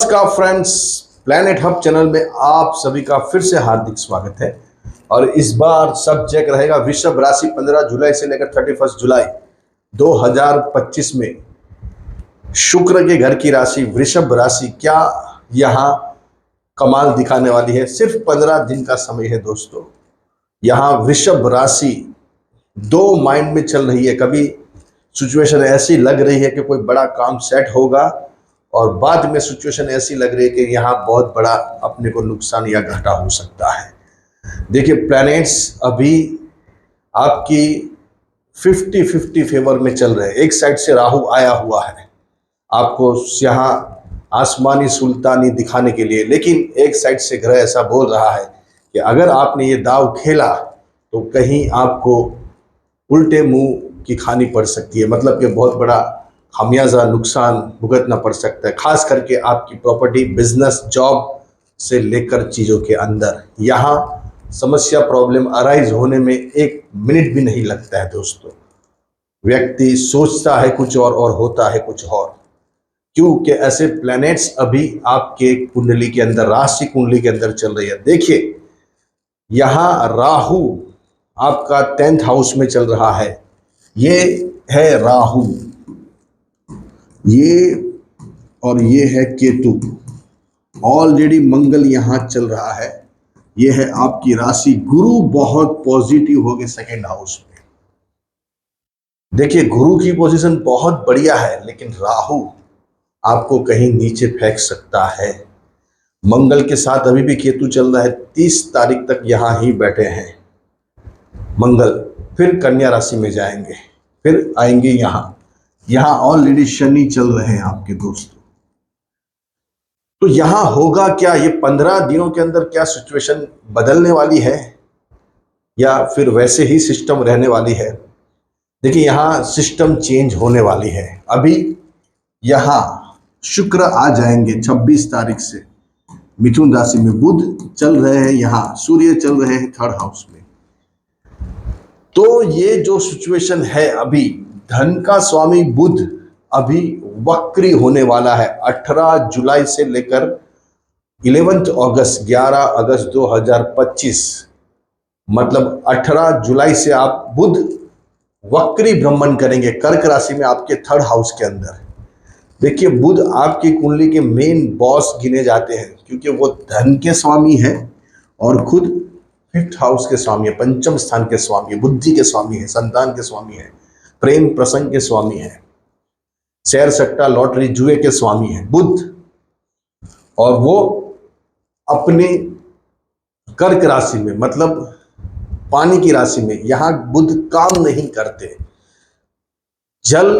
नमस्कार friends, planet hub channel में आप सभी का फिर से हार्दिक स्वागत है। और इस बार सब्जेक्ट रहेगा वृषभ राशि 15 जुलाई से लेकर 31 जुलाई 2025 में शुक्र के घर की राशि वृषभ राशि क्या यहाँ कमाल दिखाने वाली है। सिर्फ 15 दिन का समय है दोस्तों। यहाँ वृषभ राशि दो माइंड में चल रही है। कभी सिचुएशन ऐसी लग रही है कि कोई बड़ा काम सेट होगा और बाद में सिचुएशन ऐसी लग रही है कि यहाँ बहुत बड़ा अपने को नुकसान या घाटा हो सकता है। देखिए, प्लैनेट्स अभी आपकी 50-50 फेवर में चल रहे हैं। एक साइड से राहु आया हुआ है आपको यहाँ आसमानी सुल्तानी दिखाने के लिए, लेकिन एक साइड से ग्रह ऐसा बोल रहा है कि अगर आपने ये दाव खेला तो कहीं आपको उल्टे मुंह की खानी पड़ सकती है। मतलब कि बहुत बड़ा खामियाजा नुकसान भुगतना पड़ सकता है, खास करके आपकी प्रॉपर्टी, बिजनेस, जॉब से लेकर चीज़ों के अंदर। यहाँ समस्या, प्रॉब्लम अराइज होने में एक मिनट भी नहीं लगता है दोस्तों। व्यक्ति सोचता है कुछ और होता है कुछ और, क्योंकि ऐसे प्लैनेट्स अभी आपके कुंडली के अंदर, राशि कुंडली के अंदर चल रही है। देखिए, यहाँ राहु आपका 10th हाउस में चल रहा है। ये है राहु, ये और ये है केतु। ऑलरेडी मंगल यहां चल रहा है। ये है आपकी राशि। गुरु बहुत पॉजिटिव हो गए 2nd हाउस में। देखिए, गुरु की पोजीशन बहुत बढ़िया है, लेकिन राहु आपको कहीं नीचे फेंक सकता है। मंगल के साथ अभी भी केतु चल रहा है। 30 तारीख तक यहां ही बैठे हैं मंगल, फिर कन्या राशि में जाएंगे, फिर आएंगे यहां ऑलरेडी शनि चल रहे हैं आपके दोस्तों। तो यहां होगा क्या? ये 15 दिनों के अंदर क्या सिचुएशन बदलने वाली है या फिर वैसे ही सिस्टम रहने वाली है? देखिए, यहां सिस्टम चेंज होने वाली है। अभी यहां शुक्र आ जाएंगे 26 तारीख से मिथुन राशि में। बुध चल रहे हैं यहां, सूर्य चल रहे हैं 3rd हाउस में। तो ये जो सिचुएशन है अभी, धन का स्वामी बुध अभी वक्री होने वाला है 18 जुलाई से लेकर 11 अगस्त 11 अगस्त 2025। मतलब 18 जुलाई से आप बुध वक्री भ्रमण करेंगे कर्क राशि में, आपके 3rd हाउस के अंदर। देखिए, बुध आपकी कुंडली के मेन बॉस गिने जाते हैं, क्योंकि वो धन के स्वामी है और खुद 5th हाउस के स्वामी है, 5म स्थान के स्वामी है, बुद्धि के स्वामी है, संतान के स्वामी है, प्रेम प्रसंग के स्वामी है, शेयर सट्टा लॉटरी जुए के स्वामी है बुध। और वो अपने कर्क राशि में, मतलब पानी की राशि में, यहां बुध काम नहीं करते। जल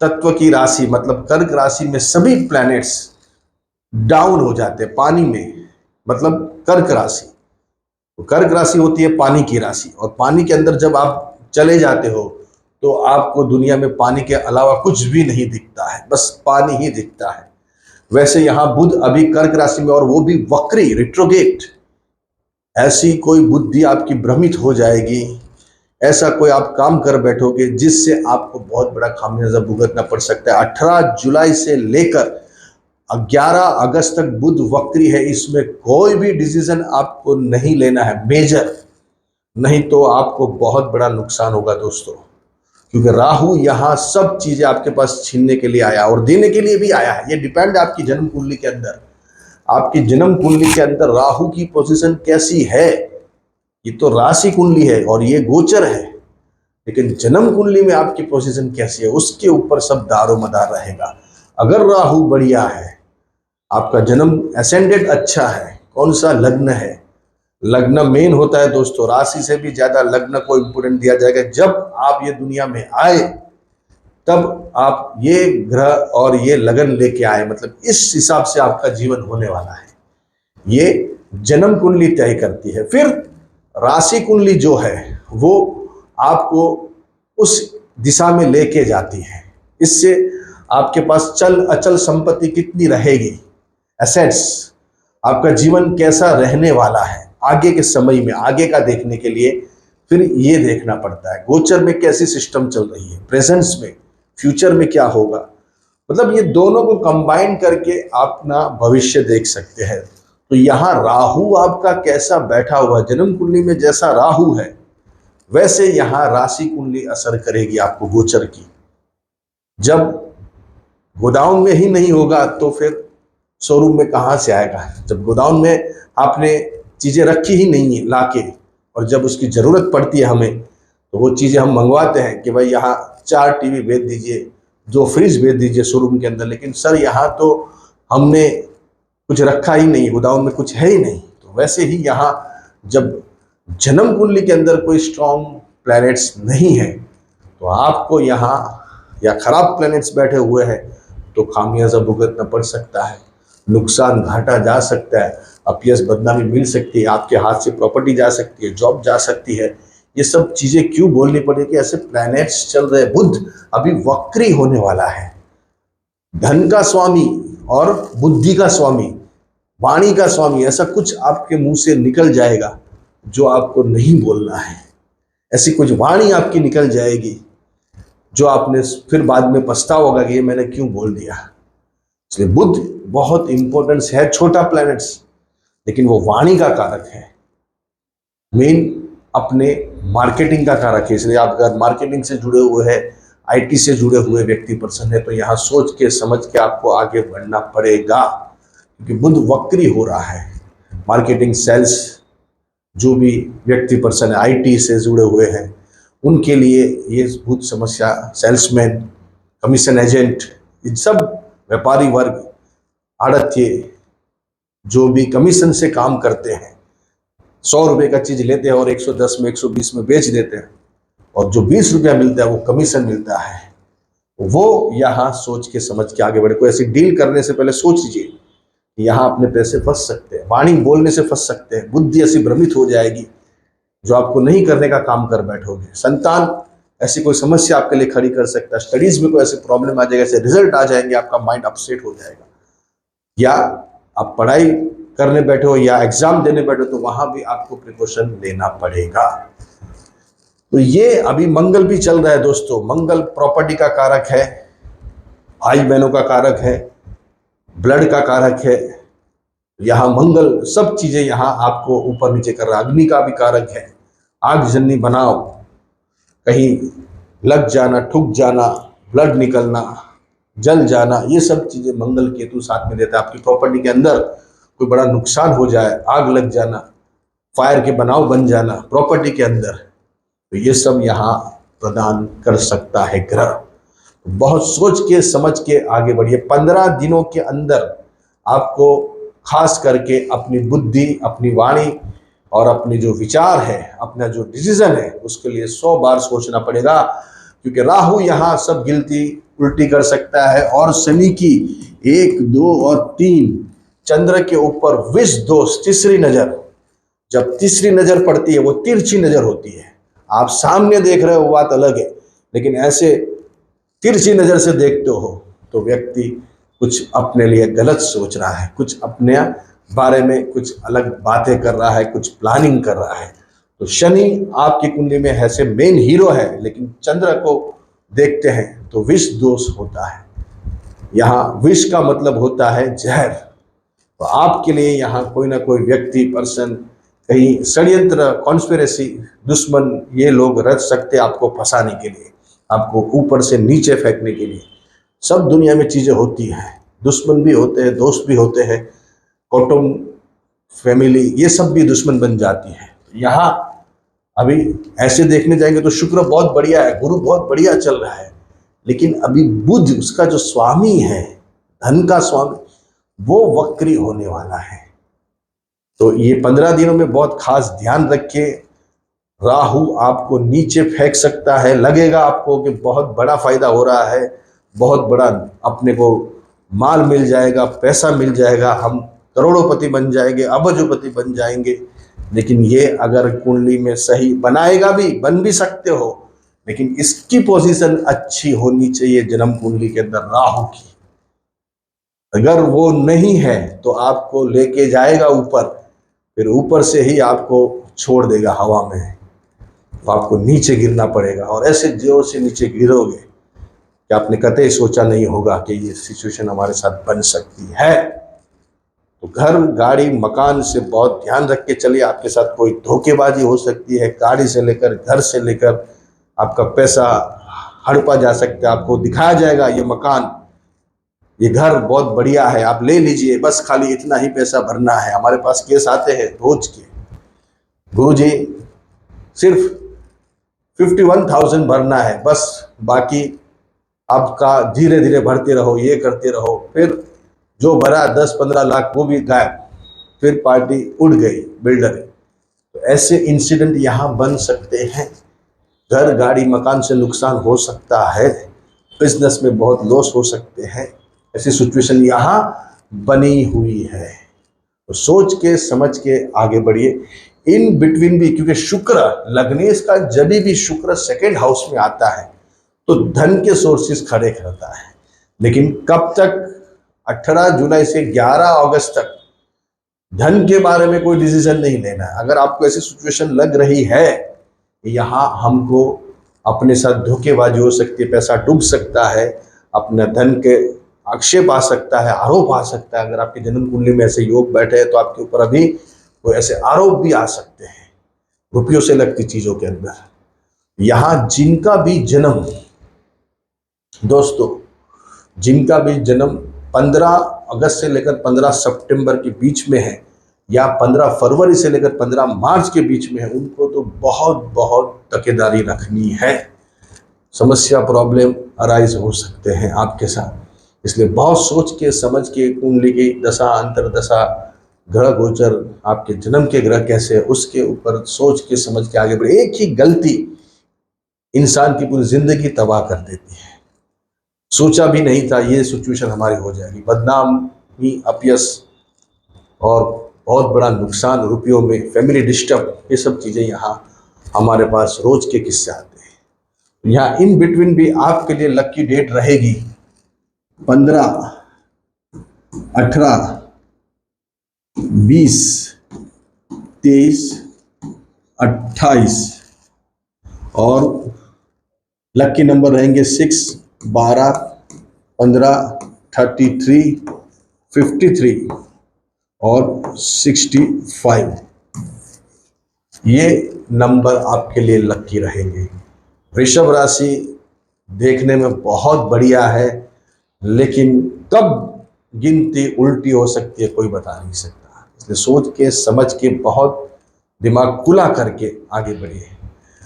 तत्व की राशि मतलब कर्क राशि में सभी प्लैनेट्स डाउन हो जाते हैं पानी में, मतलब कर्क राशि। तो कर्क राशि होती है पानी की राशि, और पानी के अंदर जब आप चले जाते हो तो आपको दुनिया में पानी के अलावा कुछ भी नहीं दिखता है, बस पानी ही दिखता है। वैसे यहां बुध अभी कर्क राशि में, और वो भी वक्री, रिट्रोगेट। ऐसी कोई बुद्धि आपकी भ्रमित हो जाएगी, ऐसा कोई आप काम कर बैठोगे जिससे आपको बहुत बड़ा खामियाजा भुगतना पड़ सकता है। 18 जुलाई से लेकर 11 अगस्त तक बुध वक्री है। इसमें कोई भी डिसीजन आपको नहीं लेना है मेजर, नहीं तो आपको बहुत बड़ा नुकसान होगा दोस्तों। क्योंकि राहु यहाँ सब चीजें आपके पास छीनने के लिए आया और देने के लिए भी आया है। ये डिपेंड है आपकी जन्म कुंडली के अंदर। आपकी जन्म कुंडली के अंदर राहु की पोजीशन कैसी है? ये तो राशि कुंडली है और ये गोचर है, लेकिन जन्म कुंडली में आपकी पोजीशन कैसी है उसके ऊपर सब दारोमदार रहेगा। अगर राहु बढ़िया है, आपका जन्म एसेंडेंट अच्छा है, कौन सा लग्न है? लग्न मेन होता है दोस्तों, राशि से भी ज्यादा लग्न को इंपोर्टेंट दिया जाएगा। जब आप ये दुनिया में आए तब आप ये ग्रह और ये लगन लेके आए, मतलब इस हिसाब से आपका जीवन होने वाला है। ये जन्म कुंडली तय करती है। फिर राशि कुंडली जो है वो आपको उस दिशा में लेके जाती है। इससे आपके पास चल अचल संपत्ति कितनी रहेगी, एसेट्स, आपका जीवन कैसा रहने वाला है आगे के समय में, आगे का देखने के लिए फिर ये देखना पड़ता है गोचर में कैसी सिस्टम चल रही है, प्रेजेंस में, फ्यूचर में क्या होगा। मतलब ये दोनों को कंबाइन करके अपना भविष्य देख सकते हैं। तो यहाँ राहु आपका कैसा बैठा हुआ, जन्म कुंडली में जैसा राहु है वैसे यहाँ राशि कुंडली असर करेगी आपको गोचर की। जब गोदाउन में ही नहीं होगा तो फिर शोरूम में कहाँ से आएगा। जब गोदाउन में आपने चीजें रखी ही नहीं है लाके, और जब उसकी जरूरत पड़ती है हमें तो वो चीजें हम मंगवाते हैं कि भाई यहाँ 4 टीवी भेज दीजिए, 2 फ्रिज भेज दीजिए शोरूम के अंदर, लेकिन सर यहाँ तो हमने कुछ रखा ही नहीं, गोदाउन में कुछ है ही नहीं। तो वैसे ही यहाँ जब जन्म कुंडली के अंदर कोई स्ट्रॉन्ग प्लैनेट्स नहीं है तो आपको यहाँ या खराब प्लैनेट्स बैठे हुए हैं तो खामियाजा भुगतना पड़ सकता है, नुकसान घाटा जा सकता है, अपयश बदनामी मिल सकती है, आपके हाथ से प्रॉपर्टी जा सकती है, जॉब जा सकती है। ये सब चीजें क्यों बोलनी पड़ेगी, ऐसे प्लैनेट्स चल रहे। बुध अभी वक्री होने वाला है, धन का स्वामी और बुद्धि का स्वामी, वाणी का स्वामी, ऐसा कुछ आपके मुंह से निकल जाएगा जो आपको नहीं बोलना है। ऐसी कुछ वाणी आपकी निकल जाएगी जो आपने फिर बाद में पछतावा होगा कि ये मैंने क्यों बोल दिया। इसलिए बुध बहुत इंपॉर्टेंस है, छोटा प्लैनेट्स, लेकिन वो वाणी का कारक है, मेन अपने मार्केटिंग का कारक है। इसलिए आप अगर मार्केटिंग से जुड़े हुए हैं, आईटी से जुड़े हुए व्यक्ति पर्सन है, तो यहाँ सोच के समझ के आपको आगे बढ़ना पड़ेगा, क्योंकि बुध वक्री हो रहा है। मार्केटिंग, सेल्स, जो भी व्यक्ति पर्सन है आईटी से जुड़े हुए हैं उनके लिए ये बुध समस्या, सेल्समैन, कमीशन एजेंट, इन सब व्यापारी वर्ग, आड़तिये जो भी कमीशन से काम करते हैं, 100 रुपये का चीज लेते हैं और 110 में 120 में बेच देते हैं, और जो 20 रुपया मिलता है वो कमीशन मिलता है। वो यहाँ सोच के समझ के आगे बढ़े। कोई ऐसी डील करने से पहले सोच लीजिए, यहाँ अपने पैसे फंस सकते हैं, वाणी बोलने से फंस सकते हैं, बुद्धि ऐसी भ्रमित हो जाएगी जो आपको नहीं करने का काम कर बैठोगे। संतान ऐसी कोई समस्या आपके लिए खड़ी कर सकता है, स्टडीज में कोई ऐसी प्रॉब्लम आ जाएगा, ऐसे रिजल्ट आ जाएंगे, आपका माइंड अपसेट हो जाएगा। या आप पढ़ाई करने बैठे हो या एग्जाम देने बैठे हो तो वहां भी आपको प्रिकॉशन लेना पड़ेगा। तो ये अभी मंगल भी चल रहा है दोस्तों। मंगल प्रॉपर्टी का कारक है, भाई बहनों का कारक है, ब्लड का कारक है। यहाँ मंगल सब चीजें यहाँ आपको ऊपर नीचे कर रहा है। अग्नि का भी कारक है, आगजनी बनाओ, कहीं लग जाना, ठुक जाना, ब्लड निकलना, जल जाना, ये सब चीजें मंगल केतु साथ में देता है। आपकी प्रॉपर्टी के अंदर कोई बड़ा नुकसान हो जाए, आग लग जाना, फायर के बनाव बन जाना प्रॉपर्टी के अंदर, तो ये सब यहाँ प्रदान कर सकता है ग्रह। तो बहुत सोच के समझ के आगे बढ़िए। 15 दिनों के अंदर आपको खास करके अपनी बुद्धि, अपनी वाणी और अपने जो विचार है, अपना जो डिसीजन है, उसके लिए 100 बार सोचना पड़ेगा, क्योंकि राहु यहाँ सब गिनती उल्टी कर सकता है। और शनि की 1, 2 और 3 चंद्र के ऊपर विष दोष, तीसरी नजर, जब तीसरी नजर पड़ती है वो तिरछी नजर होती है। आप सामने देख रहे हो वो बात अलग है, लेकिन ऐसे तिरछी नजर से देखते हो तो व्यक्ति कुछ अपने लिए गलत सोच रहा है, कुछ अपने बारे में कुछ अलग बातें कर रहा है, कुछ प्लानिंग कर रहा है। तो शनि आपकी कुंडली में ऐसे मेन हीरो है, लेकिन चंद्र को देखते हैं तो विष दोष होता है। यहाँ विष का मतलब होता है जहर। तो आपके लिए यहाँ कोई ना कोई व्यक्ति, पर्सन, कहीं षड्यंत्र, कॉन्स्पिरेसी, दुश्मन, ये लोग रच सकते आपको फंसाने के लिए, आपको ऊपर से नीचे फेंकने के लिए। सब दुनिया में चीजें होती हैं, दुश्मन भी होते हैं, दोस्त भी होते हैं, कौटुंब, फैमिली, ये सब भी दुश्मन बन जाती है। यहाँ अभी ऐसे देखने जाएंगे तो शुक्र बहुत बढ़िया है, गुरु बहुत बढ़िया चल रहा है, लेकिन अभी बुध, उसका जो स्वामी है, धन का स्वामी, वो वक्री होने वाला है। तो ये 15 दिनों में बहुत खास ध्यान रखिए। राहु आपको नीचे फेंक सकता है, लगेगा आपको कि बहुत बड़ा फायदा हो रहा है, बहुत बड़ा अपने को माल मिल जाएगा, पैसा मिल जाएगा, हम करोड़ोंपति बन जाएंगे, अबजोपति बन जाएंगे। लेकिन ये अगर कुंडली में सही बनाएगा भी, बन भी सकते हो, लेकिन इसकी पोजीशन अच्छी होनी चाहिए जन्म कुंडली के अंदर राहु की। अगर वो नहीं है तो आपको लेके जाएगा ऊपर, फिर ऊपर से ही आपको छोड़ देगा हवा में, तो आपको नीचे गिरना पड़ेगा। और ऐसे जोर से नीचे गिरोगे कि आपने कतई सोचा नहीं होगा कि ये सिचुएशन हमारे साथ बन सकती है। तो घर, गाड़ी, मकान से बहुत ध्यान रख के चलिए। आपके साथ कोई धोखेबाजी हो सकती है, गाड़ी से लेकर, घर से लेकर, आपका पैसा हड़पा जा सकता है। आपको दिखाया जाएगा ये मकान, ये घर बहुत बढ़िया है, आप ले लीजिए, बस खाली इतना ही पैसा भरना है। हमारे पास केस आते हैं रोज के, गुरुजी सिर्फ 51,000 भरना है, बस बाकी आपका धीरे धीरे भरते रहो, ये करते रहो। फिर जो भरा 10-15 लाख वो भी गायब, फिर पार्टी उड़ गई बिल्डर। तो ऐसे इंसिडेंट यहाँ बन सकते हैं। घर, गाड़ी, मकान से नुकसान हो सकता है, बिजनेस में बहुत लॉस हो सकते हैं। ऐसी सिचुएशन यहाँ बनी हुई है। तो सोच के समझ के आगे बढ़िए। इन बिटवीन भी, क्योंकि शुक्र लग्नेश का जब भी शुक्र सेकेंड हाउस में आता है तो धन के सोर्सेस खड़े करता है। लेकिन कब तक? 18 जुलाई से 11 अगस्त तक धन के बारे में कोई डिसीजन नहीं लेना है। अगर आपको ऐसी सिचुएशन लग रही है, यहाँ हमको अपने साथ धोखेबाजी हो सकती है, पैसा डूब सकता है, अपने धन के आक्षेप आ सकता है, आरोप आ सकता है। अगर आपके जन्म कुंडली में ऐसे योग बैठे हैं तो आपके ऊपर अभी कोई ऐसे आरोप भी आ सकते हैं, रुपयों से लगती चीजों के अंदर। यहाँ जिनका भी जन्म, दोस्तों जिनका भी जन्म 15 अगस्त से लेकर 15 सितंबर के बीच में है, या 15 फरवरी से लेकर 15 मार्च के बीच में है, उनको तो बहुत बहुत तकेदारी रखनी है। समस्या, प्रॉब्लम अराइज हो सकते हैं आपके साथ, इसलिए बहुत सोच के समझ के कुंडली की दशा, अंतरदशा, ग्रह गोचर, आपके जन्म के ग्रह कैसे है, उसके ऊपर सोच के समझ के आगे बढ़े। एक ही गलती इंसान की पूरी जिंदगी तबाह कर देती है। सोचा भी नहीं था ये सिचुएशन हमारी हो जाएगी, बदनामी, अपयश और बहुत बड़ा नुकसान, रुपयों में, फैमिली डिस्टर्ब, ये सब चीज़ें यहाँ हमारे पास रोज के किस्से आते हैं। यहाँ इन बिटवीन भी आपके लिए लकी डेट रहेगी 15, 18, 20, 23, 28 और लकी नंबर रहेंगे 6, 12, 15, 33, 53 और 65। ये नंबर आपके लिए लकी रहेंगे। वृषभ राशि देखने में बहुत बढ़िया है, लेकिन कब गिनती उल्टी हो सकती है कोई बता नहीं सकता। इसलिए सोच के समझ के बहुत दिमाग खुला करके आगे बढ़िए।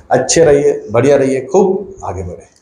अच्छे रहिए, बढ़िया रहिए, खूब आगे बढ़े।